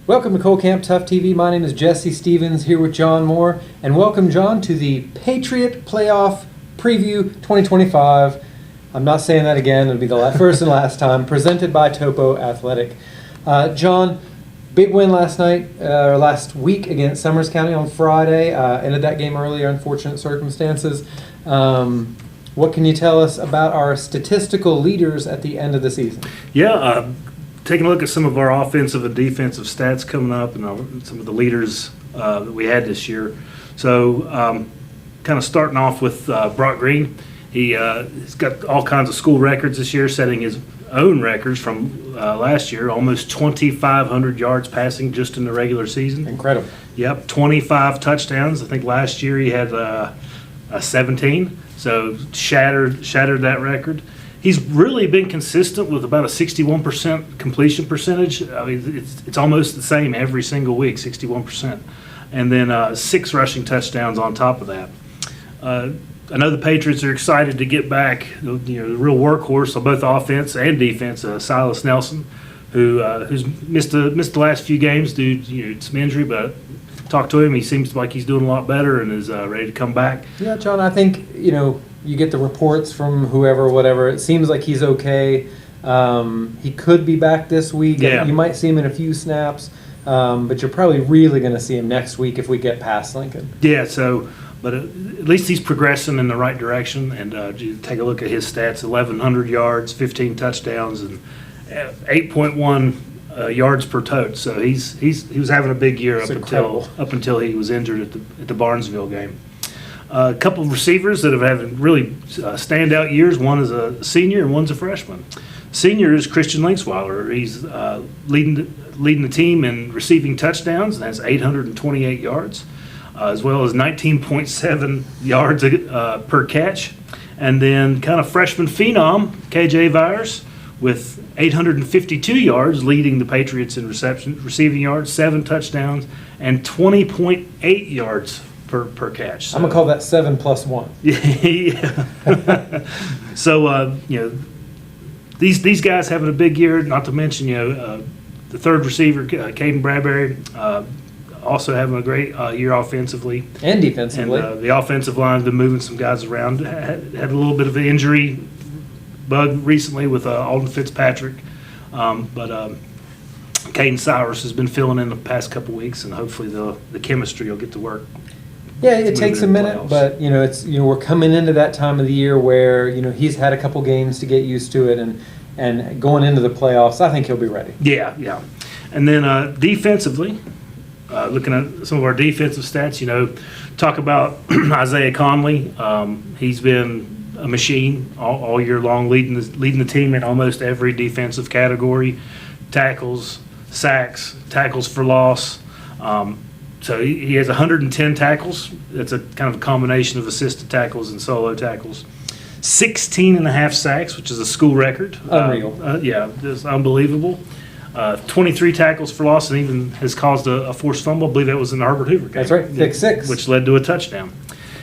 Welcome to Cole Camp Tough TV. My name is Jesse Stevens here with John Moore. And welcome, John, to the Patriot Playoff Preview 2025. I'm not saying that again. It'll be the first and last time. Presented by TOPO Athletic. John, big win last week against Summers County on Friday. Ended that game earlier, unfortunate circumstances. What can you tell us about our statistical leaders at the end of the season? Yeah, taking a look at some of our offensive and defensive stats coming up and some of the leaders that we had this year. So kind of starting off with Brock Green. He's got all kinds of school records this year, setting his own records from last year, almost 2,500 yards passing just in the regular season. Incredible. Yep, 25 touchdowns. I think last year he had 17, so shattered that record. He's really been consistent with about a 61% completion percentage. I mean, it's almost the same every single week, 61%. And then 6 rushing touchdowns on top of that. I know the Patriots are excited to get back, the real workhorse of both offense and defense, Silas Nelson, who's missed the last few games due to some injury, but talked to him. He seems like he's doing a lot better and is ready to come back. Yeah, John, I think, you get the reports from whoever, whatever. It seems like he's okay. He could be back this week. Yeah. You might see him in a few snaps, but you're probably really going to see him next week if we get past Lincoln. Yeah, but at least he's progressing in the right direction. And you take a look at his stats: 1,100 yards, 15 touchdowns, and 8.1 yards per tote. So he was having a big year up until he was injured at the Barnesville game. A couple of receivers that have had really standout years. One is a senior and one's a freshman. Senior is Christian Linksweiler. He's leading the team in receiving touchdowns, and that's 828 yards, as well as 19.7 yards per catch. And then kind of freshman phenom, KJ Vyers, with 852 yards, leading the Patriots in receiving yards, 7 touchdowns, and 20.8 yards per catch. So, I'm going to call that 7 plus 1. Yeah. So, these guys having a big year, not to mention, the third receiver, Caden Bradbury, also having a great year offensively. And defensively. And the offensive line's been moving some guys around. Had a little bit of an injury bug recently with Alden Fitzpatrick. But Caden Cyrus has been filling in the past couple weeks, and hopefully the chemistry will get to work. Yeah, it takes a minute, but it's we're coming into that time of the year where he's had a couple games to get used to it, and going into the playoffs, I think he'll be ready. Yeah. And then defensively, looking at some of our defensive stats, talk about Isaiah Conley. He's been a machine all year long, leading the team in almost every defensive category: tackles, sacks, tackles for loss. So he has 110 tackles. That's a kind of a combination of assisted tackles and solo tackles. 16 and a half sacks, which is a school record. Unreal. Yeah, it's unbelievable. 23 tackles for loss, and even has caused a forced fumble. I believe that was in the Herbert Hoover game. That's right, pick 6. Which led to a touchdown.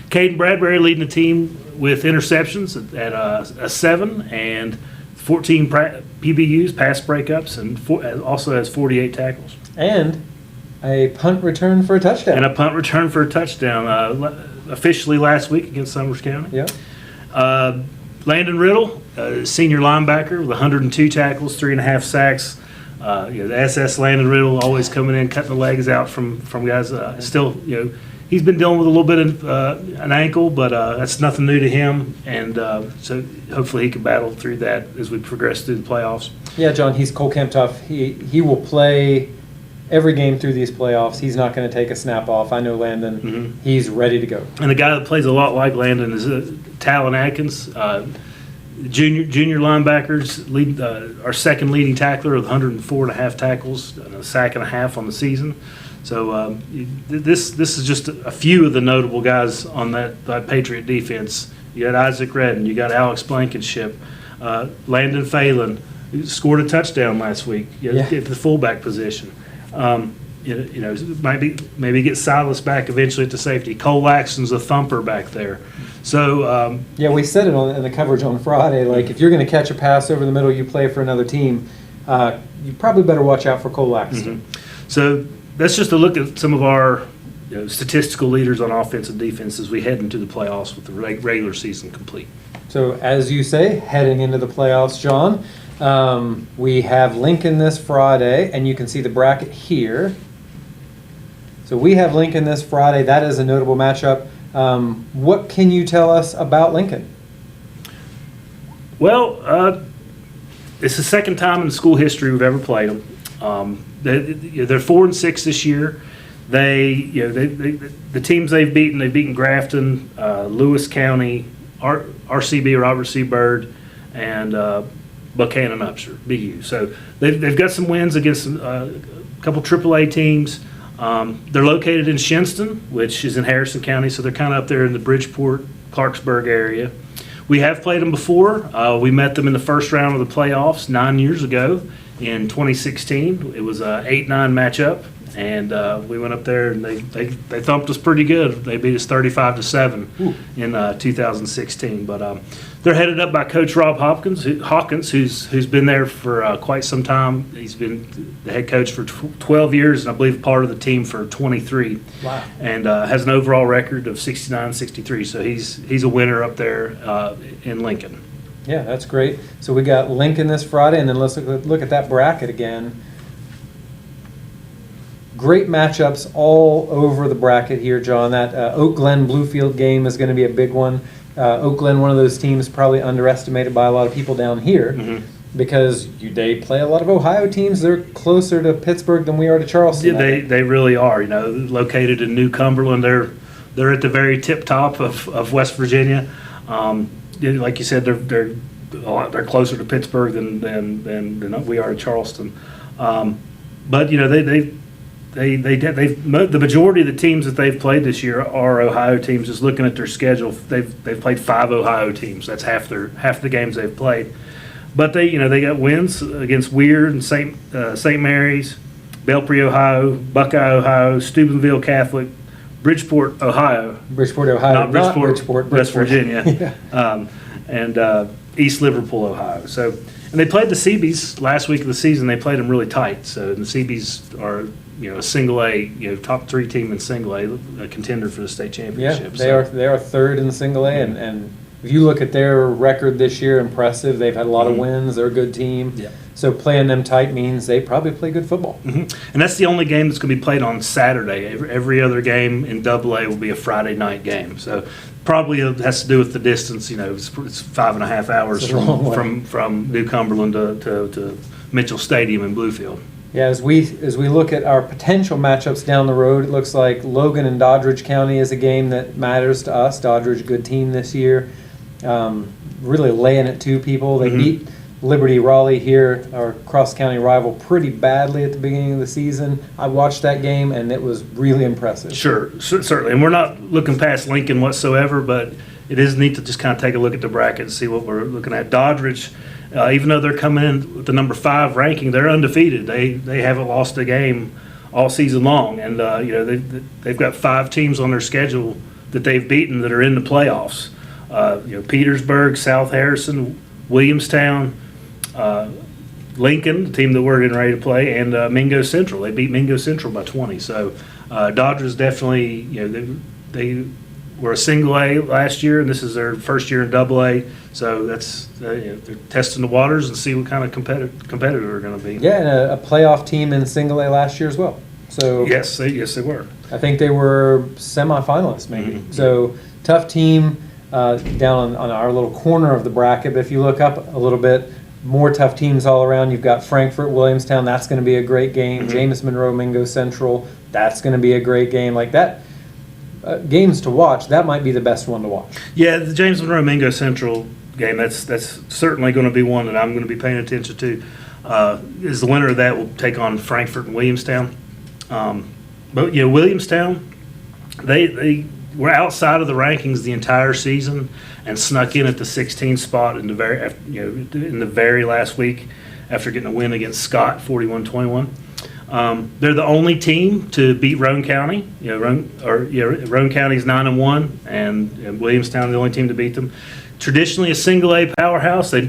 Caden Bradbury leading the team with interceptions at a 7 and 14 PBUs, pass breakups, and also has 48 tackles. And a punt return for a touchdown. Officially last week against Summers County. Yeah. Landon Riddle, senior linebacker with 102 tackles, 3.5 sacks. The SS Landon Riddle always coming in, cutting the legs out from guys. Still, he's been dealing with a little bit of an ankle, but that's nothing new to him. And so hopefully he can battle through that as we progress through the playoffs. Yeah, John, he's Cole Camp Tough. He will play every game through these playoffs. He's not going to take a snap off. I know Landon. Mm-hmm. He's ready to go. And the guy that plays a lot like Landon is Talon Atkins, junior linebackers, our second leading tackler with 104.5 tackles and a sack and a half on the season. So this is just a few of the notable guys on that Patriot defense. You got Isaac Redden, you got Alex Blankenship, Landon Phelan, who scored a touchdown last week at the fullback position. Maybe get Silas back eventually at the safety. Cole Laxton's a thumper back there. So we said it in the coverage on Friday. Like, if you're going to catch a pass over the middle, you play for another team. You probably better watch out for Cole Laxton. Mm-hmm. So that's just a look at some of our statistical leaders on offense and defense as we head into the playoffs with the regular season complete. So as you say, heading into the playoffs, John, we have Lincoln this Friday, and you can see the bracket here. So we have Lincoln this Friday. That is a notable matchup. What can you tell us about Lincoln? Well, it's the second time in school history we've ever played them. They're 4-6 this year. The teams they've beaten Grafton, Lewis County, RCB, Robert C. Byrd, and Buchanan Upshur, BU. So they've got some wins against a couple AAA teams. They're located in Shinston, which is in Harrison County, so they're kind of up there in the Bridgeport, Clarksburg area. We have played them before. We met them in the first round of the playoffs 9 years ago in 2016. It was an 8-9 matchup, and we went up there and they thumped us pretty good. They beat us 35-7 in 2016. But they're headed up by Coach Rob Hawkins, who's been there for quite some time. He's been the head coach for 12 years, and I believe part of the team for 23. Wow. And has an overall record of 69-63. So he's a winner up there in Lincoln. Yeah, that's great. So we got Lincoln this Friday, and then let's look at that bracket again. Great matchups all over the bracket here, John. That Oak Glen Bluefield game is going to be a big one. Oak Glen, one of those teams probably underestimated by a lot of people down here because they play a lot of Ohio teams. They're closer to Pittsburgh than we are to Charleston. Yeah, they really are. Located in New Cumberland, they're at the very tip top of West Virginia. Like you said, they're closer to Pittsburgh than we are to Charleston. But the majority of the teams that they've played this year are Ohio teams. Just looking at their schedule, they've played 5 Ohio teams. That's half the games they've played. But they got wins against Weir and St. Mary's, Belpre, Ohio, Buckeye, Ohio, Steubenville Catholic, Bridgeport, Ohio. Bridgeport, Ohio. Not Bridgeport, West Virginia. Yeah. And East Liverpool, Ohio. So, and they played the Seabees last week of the season. They played them really tight. So the Seabees are a single A, top 3 team in single A, a contender for the state championship. Yeah, they are third in single A, and if you look at their record this year, impressive. They've had a lot of wins. They're a good team. Yeah. So playing them tight means they probably play good football. And that's the only game that's going to be played on Saturday. Every other game in Double A will be a Friday night game. So probably it has to do with the distance. It's 5.5 hours from New Cumberland to Mitchell Stadium in Bluefield. Yeah, as we look at our potential matchups down the road, it looks like Logan and Doddridge County is a game that matters to us. Doddridge, good team this year, really laying it to people. They beat Liberty Raleigh here, our cross-county rival, pretty badly at the beginning of the season. I watched that game, and it was really impressive. Sure, certainly. And we're not looking past Lincoln whatsoever, but it is neat to just kind of take a look at the bracket and see what we're looking at. Doddridge, even though they're coming in with the number 5 ranking, they're undefeated. They haven't lost a game all season long, and they've got 5 teams on their schedule that they've beaten that are in the playoffs. Petersburg, South Harrison, Williamstown, Lincoln, the team that we're getting ready to play, and Mingo Central. They beat Mingo Central by 20. So Dodgers definitely, they were a single A last year, and this is their first year in Double A. So that's they're testing the waters and see what kind of competitor they're going to be. Yeah, and a playoff team in single A last year as well. So yes, they were. I think they were semifinalists maybe. So tough team down on our little corner of the bracket. But if you look up a little bit, more tough teams all around. You've got Frankfort, Williamstown. That's going to be a great game. James Monroe, Mingo Central. That's going to be a great game. Like that. Games to watch. That might be the best one to watch. Yeah, the James Monroe Mingo Central game. That's certainly going to be one that I'm going to be paying attention to. Is the winner of that will take on Frankfort and Williamstown. But Williamstown, they were outside of the rankings the entire season and snuck in at the 16th spot in the very last week after getting a win against Scott 41-21. They're the only team to beat Roane County. Roane County's 9-1, and Williamstown the only team to beat them. Traditionally a single A powerhouse. I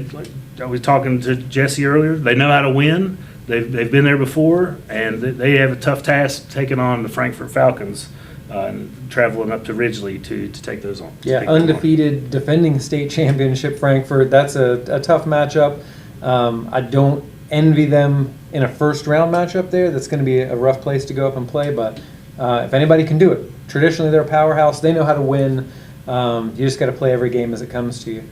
was talking to Jesse earlier. They know how to win. they've been there before, and they have a tough task taking on the Frankfurt Falcons and traveling up to Ridgely to take those on. Yeah, undefeated, defending state championship Frankfurt. That's a tough matchup. I don't envy them in a first-round matchup there. That's going to be a rough place to go up and play, but if anybody can do it. Traditionally, they're a powerhouse. They know how to win. You just got to play every game as it comes to you.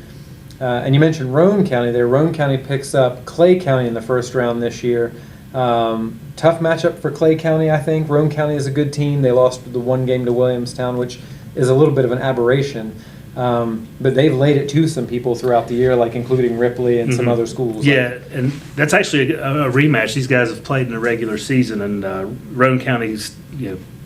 And you mentioned Roane County there. Roane County picks up Clay County in the first round this year. Tough matchup for Clay County, I think. Roane County is a good team. They lost the one game to Williamstown, which is a little bit of an aberration. But they've laid it to some people throughout the year, like including Ripley and some other schools. Yeah, and that's actually a rematch. These guys have played in the regular season, and Roane County's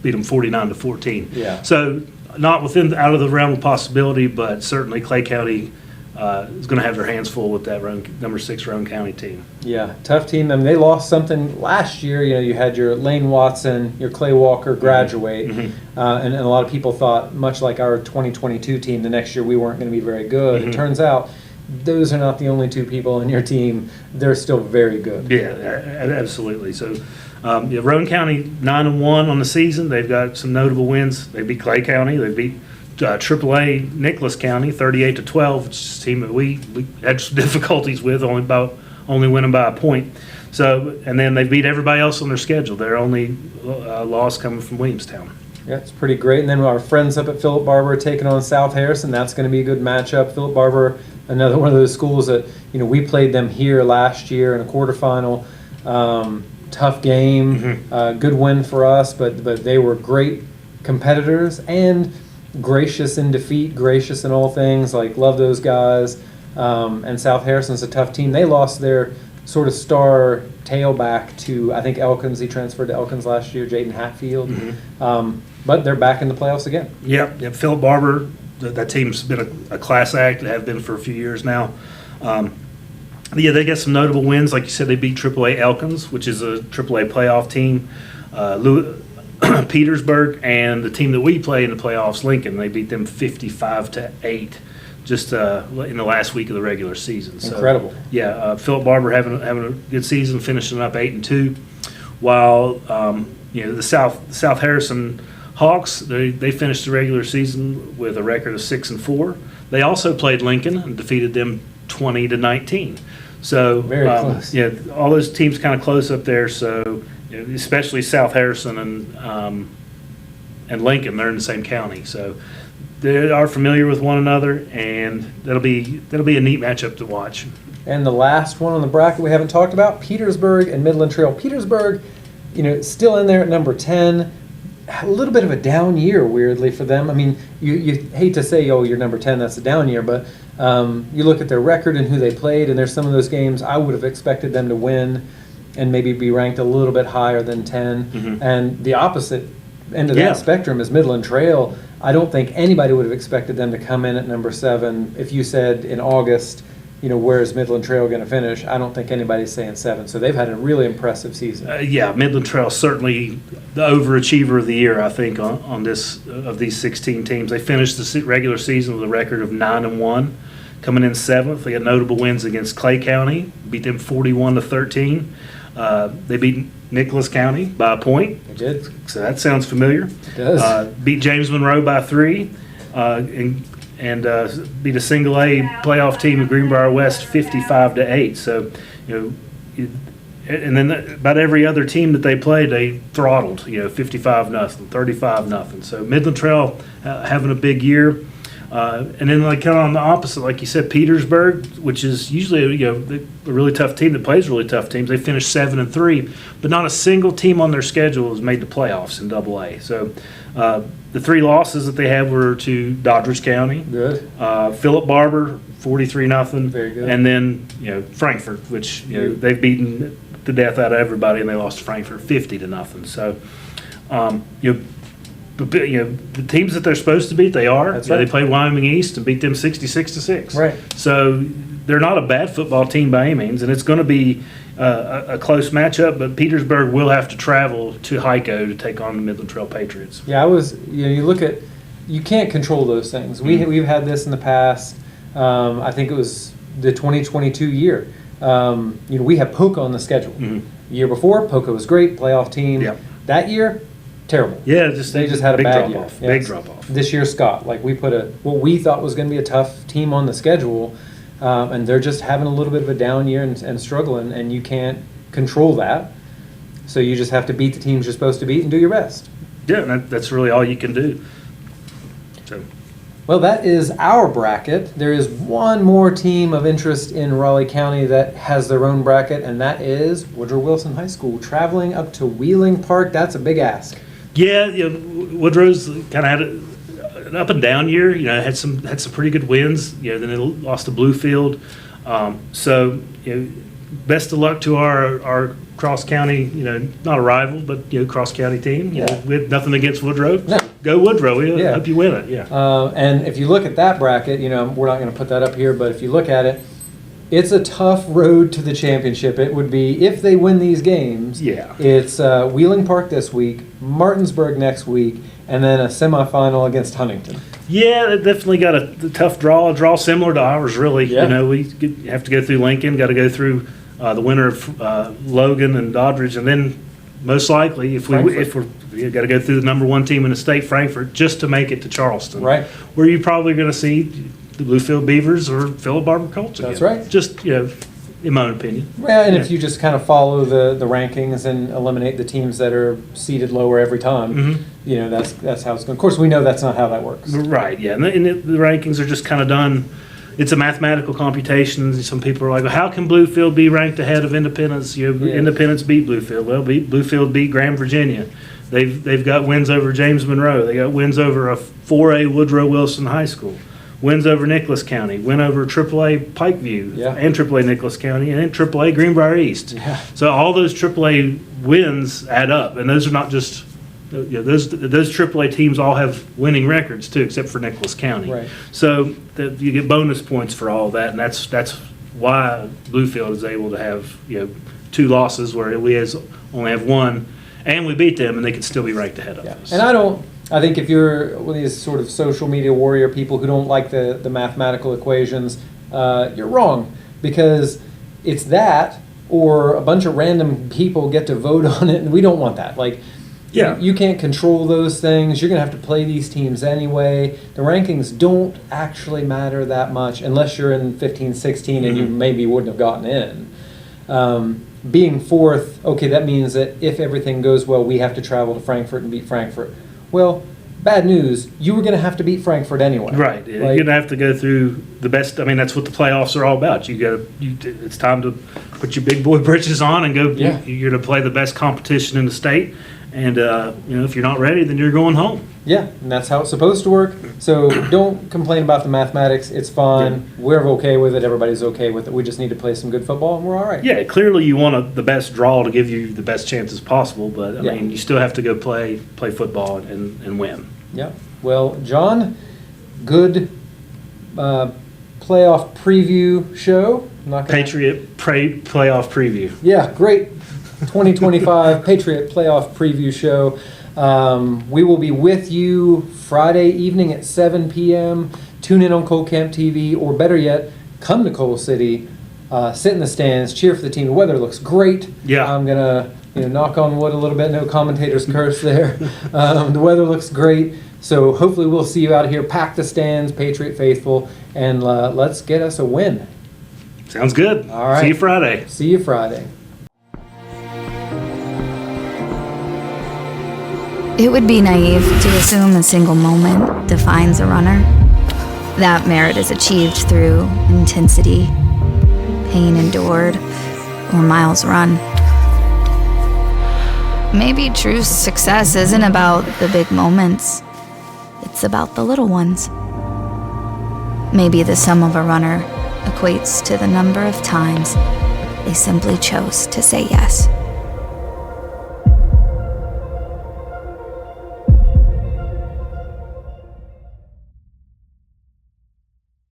beat them 49-14. Yeah. So not out of the realm of possibility, but certainly Clay County is going to have their hands full with that number 6 Roane County team. Yeah, tough team. I mean, they lost something last year. You had your Lane Watson, your Clay Walker graduate, and a lot of people thought, much like our 2022 team, the next year we weren't going to be very good. It turns out those are not the only 2 people in your team. They're still very good. Yeah, absolutely. So, Roane County 9-1 on the season. They've got some notable wins. They beat Clay County. They beat AAA Nicholas County 38-12, which is a team that we had some difficulties with, only winning by a point. So, and then they beat everybody else on their schedule. Their only loss coming from Williamstown. Yeah, it's pretty great. And then our friends up at Philip Barber are taking on South Harrison. That's going to be a good matchup. Philip Barber, another one of those schools that we played them here last year in a quarterfinal. Tough game, good win for us, but they were great competitors and gracious in defeat, gracious in all things. Love those guys. And South Harrison's a tough team. They lost their sort of star tailback to, I think, Elkins. He transferred to Elkins last year, Jaden Hatfield. But they're back in the playoffs again. Yep. Philip Barber, that team's been a class act. They have been for a few years now. They got some notable wins. Like you said, they beat AAA Elkins, which is a AAA playoff team. Petersburg, and the team that we play in the playoffs, Lincoln, they beat them 55-8 just in the last week of the regular season. So, incredible. Yeah, Philip Barber having a good season, finishing up 8-2, while the South Harrison Hawks, they finished the regular season with a record of 6-4. They also played Lincoln and defeated them 20-19. So very close. Yeah, all those teams kind of close up there. So especially South Harrison and Lincoln, they're in the same county. So they are familiar with one another, and that'll be a neat matchup to watch. And the last one on the bracket we haven't talked about, Petersburg and Midland Trail. Petersburg, still in there at number 10. A little bit of a down year, weirdly, for them. I mean, you hate to say, oh, you're number 10, that's a down year, but you look at their record and who they played, and there's some of those games I would have expected them to win and maybe be ranked a little bit higher than 10. And the opposite end of that spectrum is Midland Trail. I don't think anybody would have expected them to come in at number 7. If you said in August, where's Midland Trail going to finish? I don't think anybody's saying 7. So they've had a really impressive season. Midland Trail certainly the overachiever of the year, I think, on this of these 16 teams. They finished the regular season with a record of 9-1, coming in 7th. They got notable wins against Clay County, beat them 41-13. They beat Nicholas County by a point. They did. So that sounds familiar. It does. Beat James Monroe by 3, and beat a single A playoff team of Greenbrier West 55-8. So, and then about every other team that they played, they throttled. 55-0, 35-0. So Midland Trail having a big year. And then kind of on the opposite, like you said, Petersburg, which is usually a really tough team that plays really tough teams. They finished 7-3, but not a single team on their schedule has made the playoffs in AA. So the 3 losses that they had were to Doddridge County, good. Philip Barber, 43-0, very good, and then Frankfurt, which they've beaten the death out of everybody, and they lost to Frankfurt 50-0. So the teams that they're supposed to beat, they are. That's right. They played Wyoming East and beat them 66-6. Right. So they're not a bad football team by any means, and it's going to be a close matchup. But Petersburg will have to travel to Hico to take on the Midland Trail Patriots. Yeah, you look at, you can't control those things. We've had this in the past. I think it was the 2022 year. We have Polk on the schedule. Year before, Poco was great, playoff team. Yep. That year, terrible. Yeah, They just had a big bad drop year. off. Yes. Big drop off. This year, Scott, like we put what we thought was going to be a tough team on the schedule, and they're just having a little bit of a down year and struggling, and you can't control that. So you just have to beat the teams you're supposed to beat and do your best. Yeah, and that's really all you can do. So. Well, that is our bracket. There is one more team of interest in Raleigh County that has their own bracket, and that is Woodrow Wilson High School, traveling up to Wheeling Park. That's a big ask. Yeah, Woodrow's kind of had an up and down year. Had some pretty good wins. Then they lost to Bluefield. So best of luck to our Cross County. Not a rival, but Cross County team. We have nothing against Woodrow. No. Go Woodrow. We hope you win it. Yeah. And if you look at that bracket, we're not going to put that up here, but if you look at it, it's a tough road to the championship. It would be, if they win these games, it's Wheeling Park this week, Martinsburg next week, and then a semifinal against Huntington. Yeah, they definitely got a tough draw, similar to ours, really. Yeah. We have to go through Lincoln, got to go through the winner of Logan and Doddridge, and then most likely, if we got to go through the number one team in the state, Frankfort, just to make it to Charleston. Right. Where you're probably going to see the Bluefield Beavers or Philip Barber Colts again. That's right. Just, in my own opinion. Well, and if you just kind of follow the rankings and eliminate the teams that are seated lower every time, that's how it's going. Of course, we know that's not how that works. Right, yeah. And the rankings are just kind of done. It's a mathematical computation. Some people are like, well, how can Bluefield be ranked ahead of Independence? Independence beat Bluefield. Well, Bluefield beat Grand Virginia. They've got wins over James Monroe. They got wins over a 4A Woodrow Wilson High School. Wins over Nicholas County. Win over AAA Pikeview and AAA Nicholas County and AAA Greenbrier East. Yeah. So all those AAA wins add up, and those are not just those AAA teams all have winning records too, except for Nicholas County. Right. So you get bonus points for all of that, and that's why Bluefield is able to have 2 losses where we only have 1, and we beat them, and they can still be ranked ahead of us. And I think if you're one of these sort of social media warrior people who don't like the mathematical equations, you're wrong, because it's that or a bunch of random people get to vote on it, and we don't want that. You can't control those things. You're going to have to play these teams anyway. The rankings don't actually matter that much unless you're in 15, 16 and you maybe wouldn't have gotten in. Being fourth, okay, that means that if everything goes well, we have to travel to Frankfort and beat Frankfort. Well, bad news, you were going to have to beat Frankfort anyway. Right. You're going to have to go through the best. I mean, that's what the playoffs are all about. It's time to put your big boy britches on and go. Yeah. You're going to play the best competition in the state. And, if you're not ready, then you're going home. Yeah, and that's how it's supposed to work. So don't complain about the mathematics. It's fine. Yeah. We're okay with it. Everybody's okay with it. We just need to play some good football, and we're all right. Yeah, clearly you want the best draw to give you the best chances possible. But, I mean, you still have to go play football and win. Yeah. Well, John, good playoff preview show. Patriot playoff preview. Yeah, great 2025 Patriot playoff preview show. We will be with you Friday evening at 7 p.m. Tune in on Coal Camp TV, or better yet, come to Coal City, sit in the stands, cheer for the team. The weather looks great. Yeah. I'm going to knock on wood a little bit. No commentators curse there. The weather looks great. So hopefully we'll see you out here. Pack the stands, Patriot faithful, and let's get us a win. Sounds good. All right. See you Friday. See you Friday. It would be naive to assume a single moment defines a runner. That merit is achieved through intensity, pain endured, or miles run. Maybe true success isn't about the big moments. It's about the little ones. Maybe the sum of a runner equates to the number of times they simply chose to say yes.